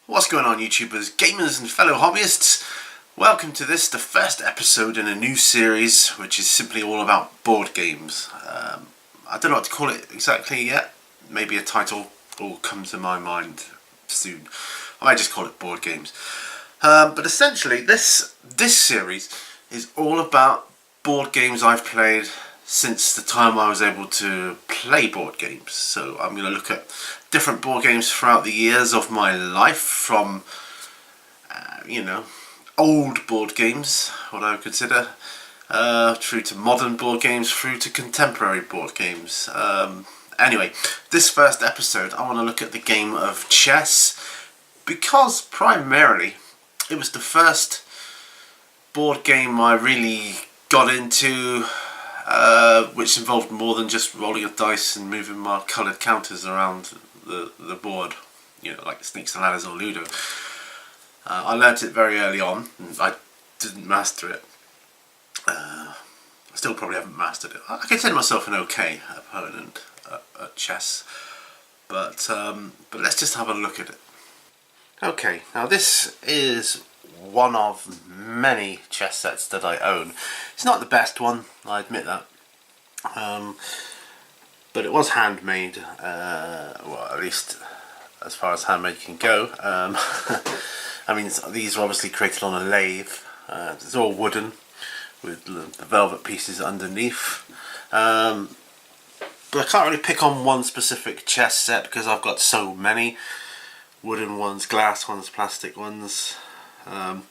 What's going on, YouTubers, gamers and fellow hobbyists? Welcome to this, the first episode in a new series which is simply all about board games. I don't know what to call it exactly yet. Maybe a title will come to my mind soon. I might just call it board games. But essentially this series is all about board games I've played since the time I was able to play board games. So I'm going to look at different board games throughout the years of my life, from old board games, what I would consider, through to modern board games, through to contemporary board games. Anyway, this first episode I want to look at the game of chess, because primarily it was the first board game I really got into, which involved more than just rolling a dice and moving my coloured counters around the board, like Snakes and Ladders or Ludo. I learnt it very early on, and I didn't master it. I still probably haven't mastered it. I consider myself an okay opponent at chess, but let's just have a look at it. Okay, now this is one of many chess sets that I own. It's not the best one, I admit that, but it was handmade, well, at least as far as handmade can go. I mean, these are obviously created on a lathe. It's all wooden with the velvet pieces underneath. But I can't really pick on one specific chess set because I've got so many. Wooden ones, glass ones, plastic ones. I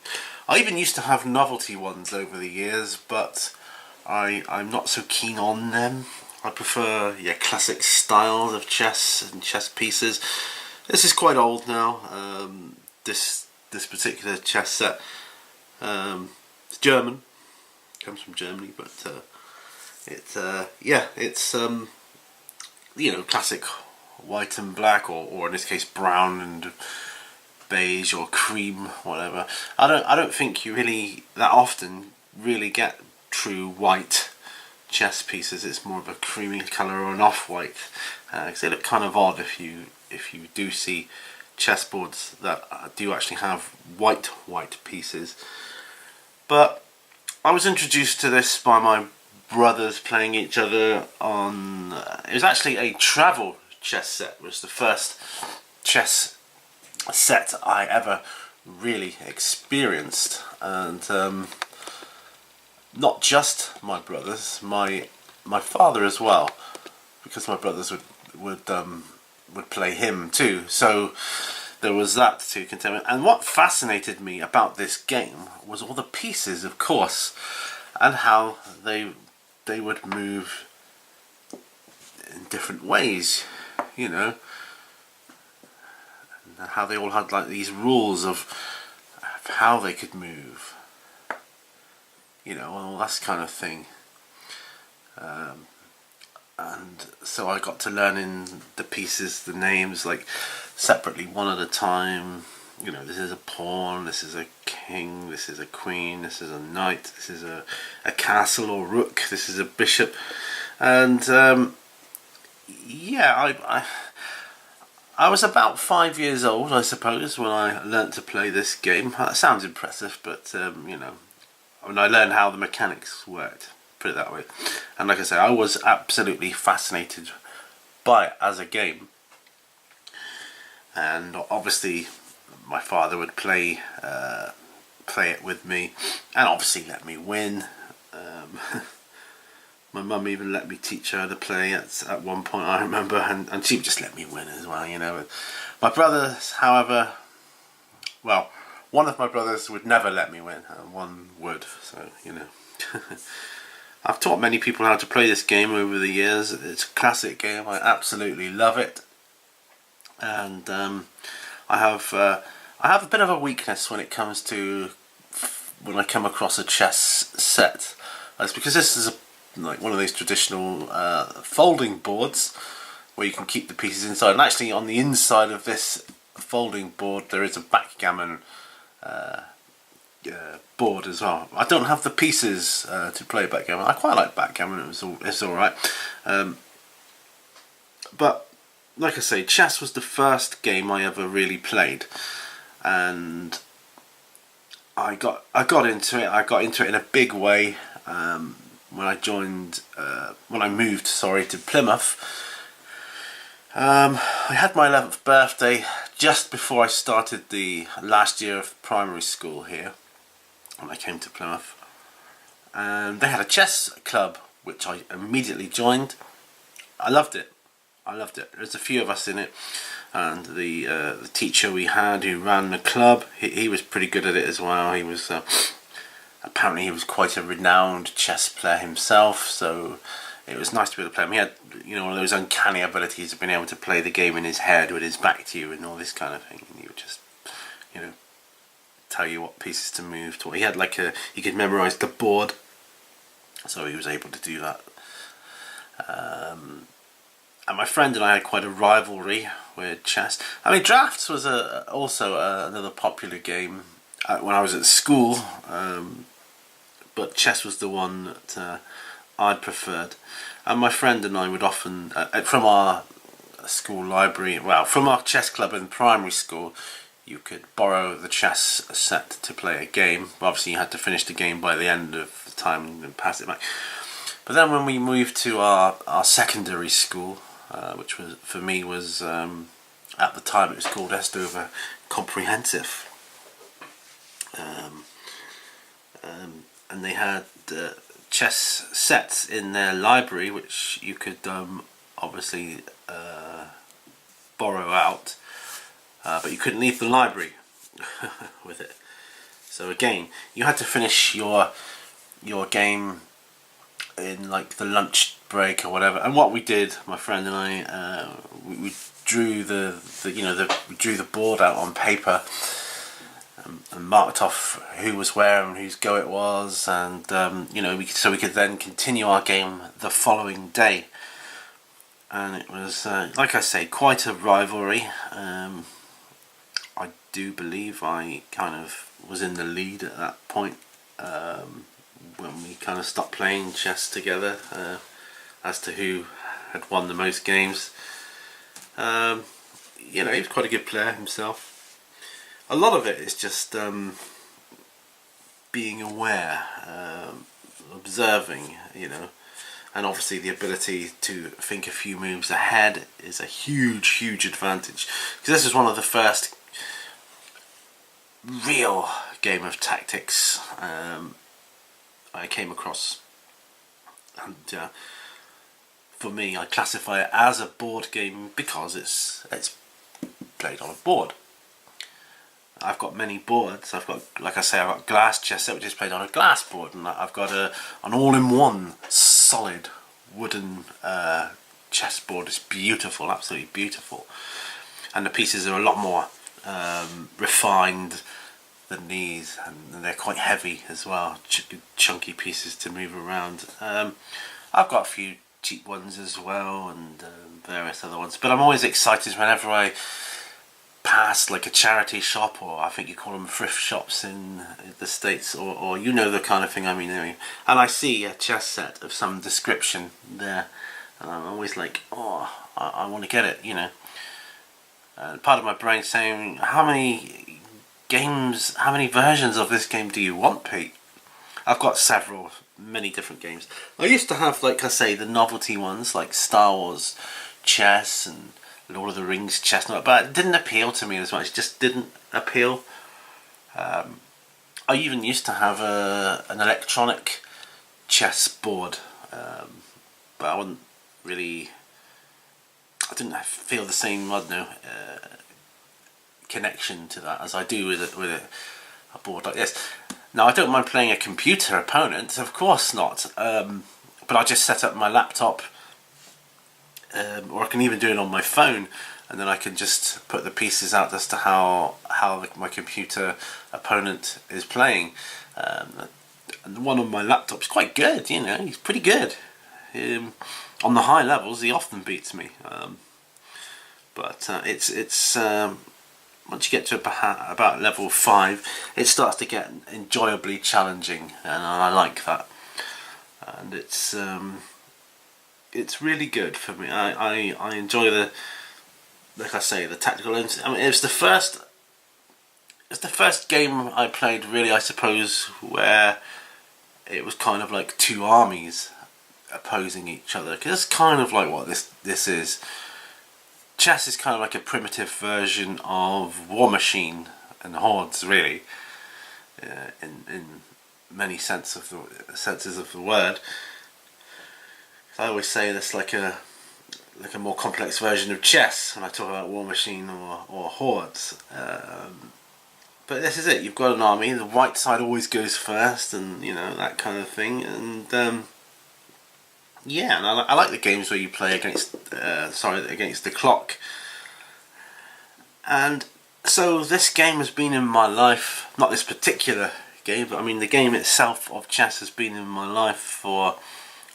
even used to have novelty ones over the years, but I'm not so keen on them. I prefer classic styles of chess and chess pieces. This is quite old now. This particular chess set, it's German, comes from Germany, but it's classic white and black, or in this case brown and beige or cream, whatever. I don't think you really that often really get true white chess pieces. It's more of a creamy colour or an off-white, because they look kind of odd if you do see chessboards that do actually have white pieces. But I was introduced to this by my brothers playing each other on. It was actually a travel chess set. It was the first chess set I ever really experienced, and not just my brothers, my father as well, because my brothers would play him too. So there was that to contend with. And what fascinated me about this game was all the pieces, of course, and how they would move in different ways, and how they all had like these rules of how they could move, all that kind of thing. And so I got to learning the pieces, the names, like separately, one at a time. This is a pawn, this is a king, this is a queen, this is a knight, this is a castle or rook, this is a bishop. And I was about 5 years old, I suppose, when I learnt to play this game. That sounds impressive, but when I learned how the mechanics worked, put it that way. And like I say, I was absolutely fascinated by it as a game. And obviously my father would play it with me, and obviously let me win. My mum even let me teach her to play at one point, I remember, and she would just let me win as well. My brothers, however, well, one of my brothers would never let me win, and one would, so I've taught many people how to play this game over the years. It's a classic game. I absolutely love it, and I have a bit of a weakness when it comes to when I come across a chess set. That's because this is like one of those traditional folding boards where you can keep the pieces inside. And actually, on the inside of this folding board, there is a backgammon board as well. I don't have the pieces to play backgammon. I quite like backgammon. It's all right. But like I say, chess was the first game I ever really played. and I got into it. I got into it in a big way when I moved, to Plymouth. I had my 11th birthday just before I started the last year of primary school here when I came to Plymouth, and they had a chess club which I immediately joined. I loved it. There's a few of us in it, and the teacher we had who ran the club, he was pretty good at it as well. He was apparently he was quite a renowned chess player himself, so it was nice to be able to play him. He had, one of those uncanny abilities of being able to play the game in his head with his back to you and all this kind of thing. And he would just, tell you what pieces to move to. He had he could memorise the board, so he was able to do that. And my friend and I had quite a rivalry with chess. I mean, drafts was also another popular game when I was at school, but chess was the one that I preferred. And my friend and I would often, from our school library, from our chess club in primary school, you could borrow the chess set to play a game. Obviously you had to finish the game by the end of the time and pass it back. But then when we moved to our secondary school, which was, for me, was at the time it was called Estover Comprehensive, and they had chess sets in their library which you could obviously borrow out, but you couldn't leave the library with it. So again, you had to finish your game in the lunch break or whatever. And what we did, my friend and I, we drew we drew the board out on paper, and marked off who was where and whose go it was, and so we could then continue our game the following day. And it was, like I say, quite a rivalry. I do believe I kind of was in the lead at that point, when we kind of stopped playing chess together, as to who had won the most games. He was quite a good player himself. A lot of it is just being aware, observing, and obviously the ability to think a few moves ahead is a huge advantage, because this is one of the first real game of tactics I came across, and for me, I classify it as a board game because it's played on a board. I've got many boards. I've got, like I say, I've got glass chess set which is played on a glass board, and I've got an all-in-one solid wooden chess board. It's beautiful, absolutely beautiful, and the pieces are a lot more refined than these, and they're quite heavy as well, chunky pieces to move around. I've got a few cheap ones as well, and various other ones, but I'm always excited whenever I pass a charity shop, or I think you call them thrift shops in the States, or the kind of thing I mean, and I see a chess set of some description there, and I'm always like, oh, I want to get it, part of my brain saying, how many versions of this game do you want, Pete? I've got many different games. I used to have, like I say, the novelty ones like Star Wars chess and Lord of the Rings chess, but it didn't appeal to me as much. It just didn't appeal. I even used to have an electronic chess board, but I wouldn't really. I didn't feel the same, connection to that as I do with a board like this. Now, I don't mind playing a computer opponent, of course not, but I just set up my laptop, or I can even do it on my phone, and then I can just put the pieces out as to how my computer opponent is playing. And the one on my laptop is quite good, he's pretty good. On the high levels, he often beats me, but it's once you get to about level 5, it starts to get enjoyably challenging, and I like that. And it's really good for me. I enjoy like I say, the tactical. I mean, it was the first it's the first game I played, really, I suppose, where it was kind of like two armies opposing each other. Because it's kind of like what this is. Chess is kind of like a primitive version of War Machine and Hordes, really, in many senses of the word. I always say this like a more complex version of chess when I talk about War Machine or Hordes. But this is it. You've got an army. The white side always goes first, and that kind of thing. And yeah, and I like the games where you play against against the clock. And so this game has been in my life. Not this particular game, but I mean the game itself of chess has been in my life for,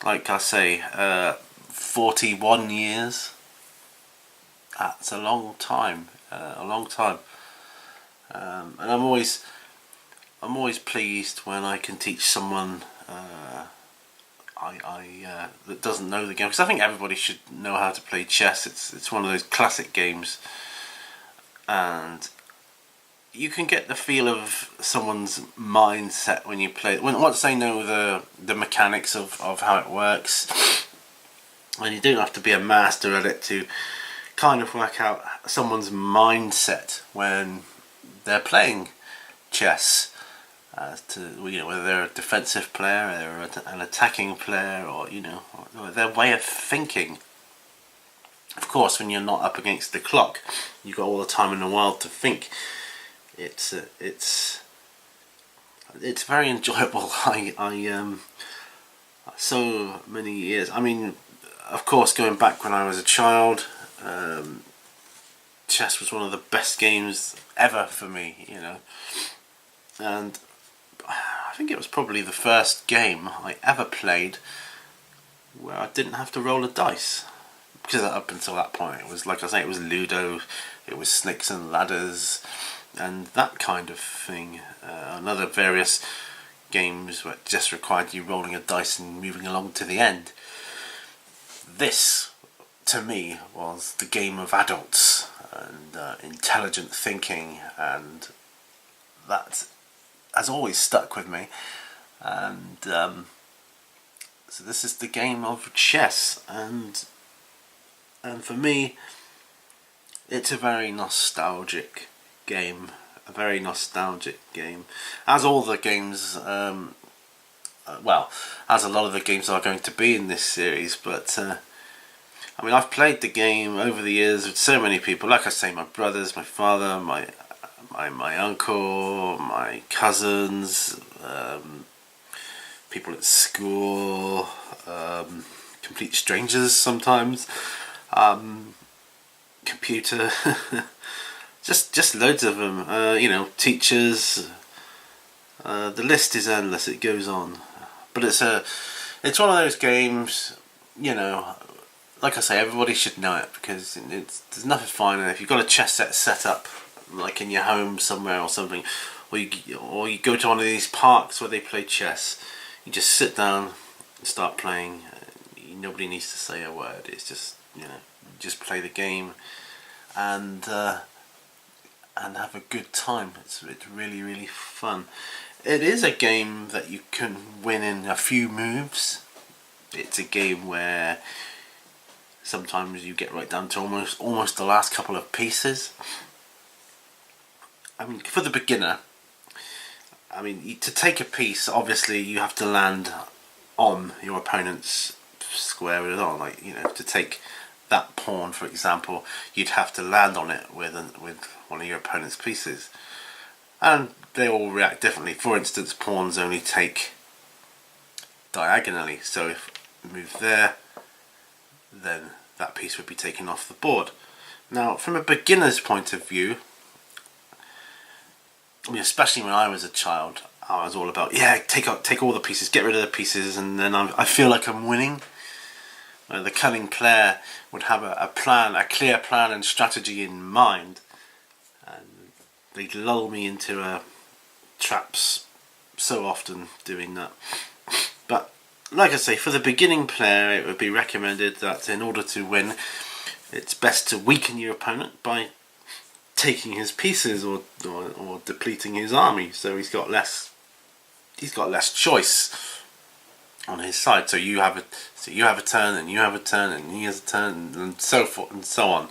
like I say, 41 years. That's a long time. And I'm always pleased when I can teach someone that doesn't know the game, because I think everybody should know how to play chess. It's one of those classic games, and you can get the feel of someone's mindset when you play it. Once they know the mechanics of how it works, and you don't have to be a master at it to kind of work out someone's mindset when they're playing chess, as to whether they're a defensive player or an attacking player, or their way of thinking. Of course, when you're not up against the clock, you've got all the time in the world to think. It's very enjoyable. I so many years. I mean, of course, going back when I was a child. Chess was one of the best games ever for me, and I think it was probably the first game I ever played where I didn't have to roll a dice, because up until that point it was, like I say, it was Ludo, it was Snakes and Ladders and that kind of thing, and other various games where it just required you rolling a dice and moving along to the end. This, to me, was the game of adults and intelligent thinking, and that has always stuck with me. And so this is the game of chess, and for me, it's a very nostalgic game. As all the games, well, as a lot of the games are going to be in this series, but. I mean, I've played the game over the years with so many people. Like I say, my brothers, my father, my uncle, my cousins, people at school, complete strangers sometimes, computer, just loads of them. Teachers. The list is endless. It goes on, but it's one of those games. Like I say, everybody should know it, because there's nothing finer if you've got a chess set up, like in your home somewhere or something, or you go to one of these parks where they play chess. You just sit down and start playing. Nobody needs to say a word. It's just just play the game and have a good time. It's really, really fun. It is a game that you can win in a few moves. It's a game where sometimes you get right down to almost the last couple of pieces. I mean, for the beginner, to take a piece, obviously you have to land on your opponent's square it on. To take that pawn, for example, you'd have to land on it with one of your opponent's pieces. And they all react differently. For instance, pawns only take diagonally, so if you move there, then that piece would be taken off the board. Now, from a beginner's point of view, especially when I was a child, I was all about, take all the pieces, get rid of the pieces, and then I feel like I'm winning. The cunning player would have a clear plan and strategy in mind, and they'd lull me into traps so often doing that. But like I say, for the beginning player, it would be recommended that in order to win, it's best to weaken your opponent by taking his pieces or depleting his army, so he's got less choice on his side. So you have a turn, and you have a turn, and he has a turn, and so forth and so on.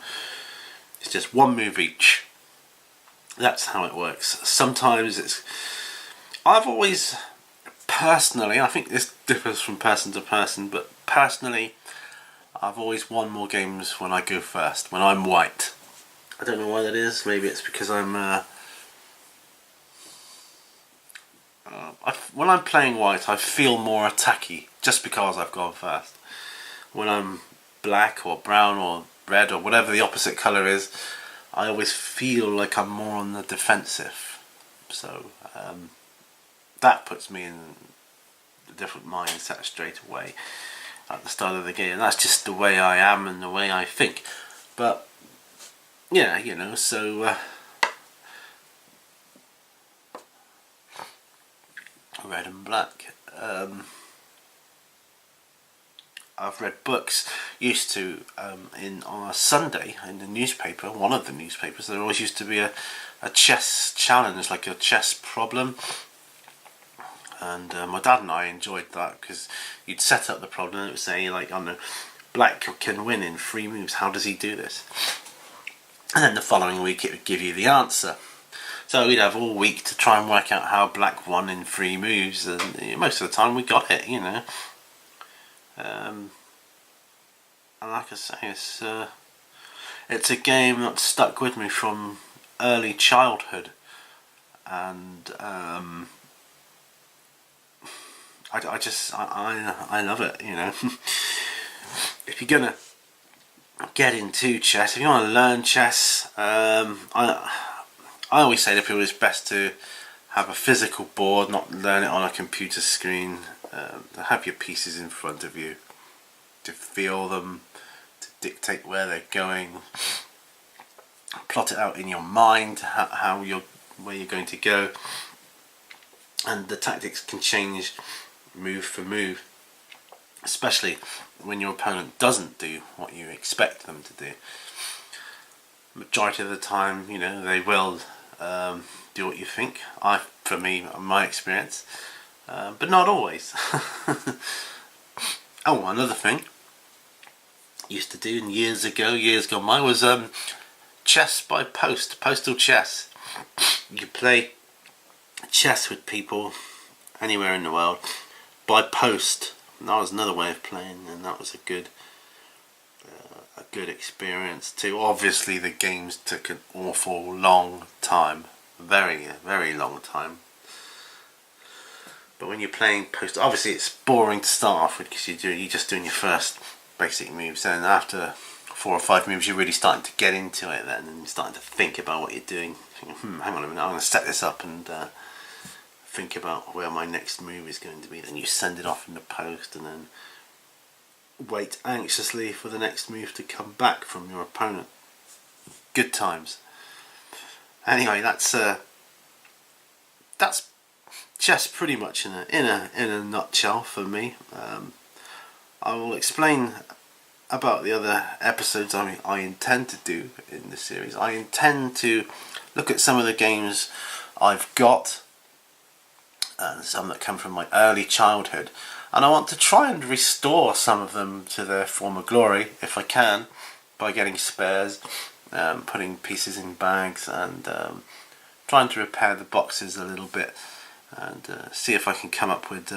It's just one move each. That's how it works. Sometimes I've always, personally, I think this differs from person to person, but personally, I've always won more games when I go first, when I'm white. I don't know why that is. Maybe it's because when I'm playing white, I feel more attacky just because I've gone first. When I'm black or brown or red or whatever the opposite colour is, I always feel like I'm more on the defensive. So that puts me in a different mindset straight away at the start of the game. And that's just the way I am and the way I think. But yeah, you know, so red and black. I've read books. Used to on a Sunday in the newspaper, one of the newspapers, there always used to be a chess challenge, like a chess problem. And my dad and I enjoyed that because you'd set up the problem and it would say, like, I don't know, black can win in 3 moves. How does he do this? And then the following week it would give you the answer. So we'd have all week to try and work out how black won in 3 moves, and most of the time we got it, you know. And like I say, it's a game that stuck with me from early childhood, and I love it, you know. If you're gonna get into chess, if you want to learn chess, I always say to people it's best to have a physical board, not learn it on a computer screen. Have your pieces in front of you to feel them, to dictate where they're going, plot it out in your mind where you're going to go, and the tactics can change move for move, especially when your opponent doesn't do what you expect them to do. Majority of the time, you know, they will do what you think. For me, my experience, but not always. Oh, another thing used to do years gone by, was chess by post, postal chess. You play chess with people anywhere in the world by post. And that was another way of playing, and that was a good experience too. Obviously the games took an awful long time, very long time. But when you're playing post, obviously it's boring to start off with because you're just doing your first basic moves, and after 4 or 5 moves you're really starting to get into it then, and you're starting to think about what you're doing. Thinking, hang on a minute, I'm going to set this up and think about where my next move is going to be. Then you send it off in the post and then wait anxiously for the next move to come back from your opponent. Good times. Anyway, that's chess pretty much in a nutshell for me. I will explain about the other episodes I intend to do in this series. I intend to look at some of the games I've got, and some that come from my early childhood, and I want to try and restore some of them to their former glory if I can, by getting spares, putting pieces in bags, and trying to repair the boxes a little bit, and see if I can come up with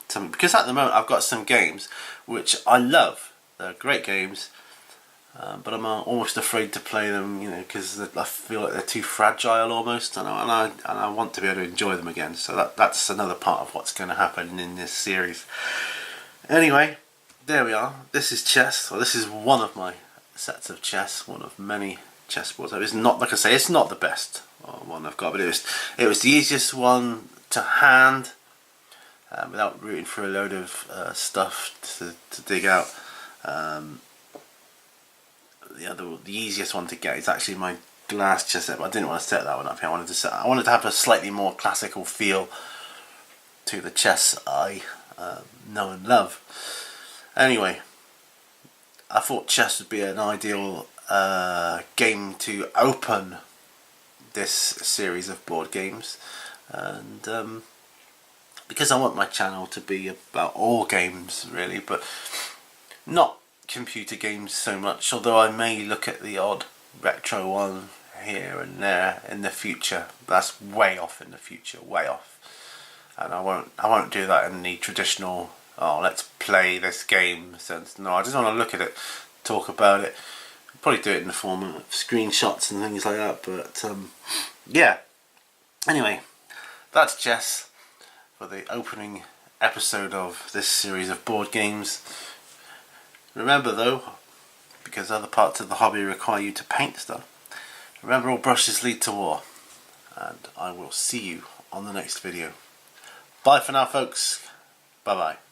something. Because at the moment I've got some games which I love. They're great games, but I'm almost afraid to play them, you know, because I feel like they're too fragile almost, and I want to be able to enjoy them again. So that's another part of what's going to happen in this series. Anyway, there we are. This is chess, or this is one of my sets of chess, one of many chessboards. It's not, like I say, it's not the best one I've got, but it was the easiest one to hand, without rooting for a load of stuff to dig out. The easiest one to get is actually my glass chess set, but I didn't want to set that one up here. I wanted to have a slightly more classical feel to the chess I know and love. Anyway, I thought chess would be an ideal game to open this series of board games, and because I want my channel to be about all games really, but not computer games so much, although I may look at the odd retro one here and there in the future. That's way off in the future, way off, and I won't do that in the traditional, oh, let's play this game sense. No, I just want to look at it, talk about it, probably do it in the form of screenshots and things like that, but yeah. Anyway, that's Jess for the opening episode of this series of board games. Remember though, because other parts of the hobby require you to paint stuff, remember all brushes lead to war, and I will see you on the next video. Bye for now folks, bye bye.